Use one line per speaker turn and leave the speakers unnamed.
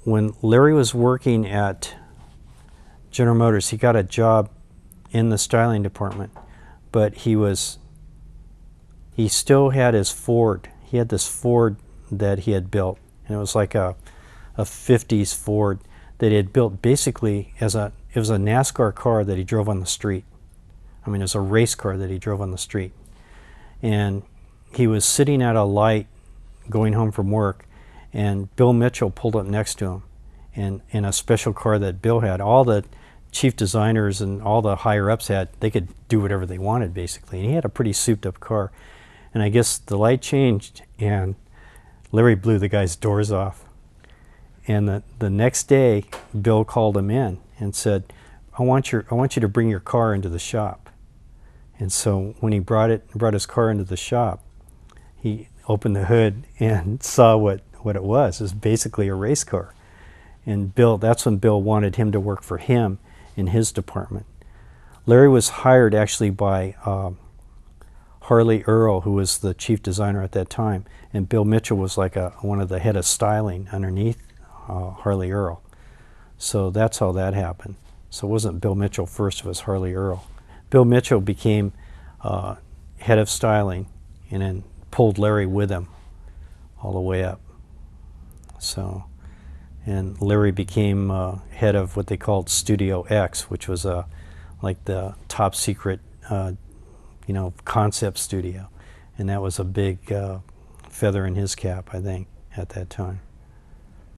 when Larry was working at General Motors, he got a job in the styling department, but he still had his Ford. He had this Ford that he had built, and it was like a 50s Ford that he had built basically it was a NASCAR car that he drove on the street. I mean, it was a race car that he drove on the street. And he was sitting at a light going home from work, and Bill Mitchell pulled up next to him in a special car that Bill had. All the chief designers and all the higher-ups they could do whatever they wanted, basically. And he had a pretty souped-up car. And I guess the light changed, and Larry blew the guy's doors off. And the next day, Bill called him in and said, I want you to bring your car into the shop. And so when he brought his car into the shop, he opened the hood and saw what it was. It was basically a race car. And that's when Bill wanted him to work for him in his department. Larry was hired actually by Harley Earl, who was the chief designer at that time, and Bill Mitchell was like one of the head of styling underneath Harley Earl. So that's how that happened. So it wasn't Bill Mitchell first, it was Harley Earl. Bill Mitchell became head of styling and then pulled Larry with him all the way up. So, and Larry became head of what they called Studio X, which was like the top secret concept studio. And that was a big feather in his cap, I think, at that time.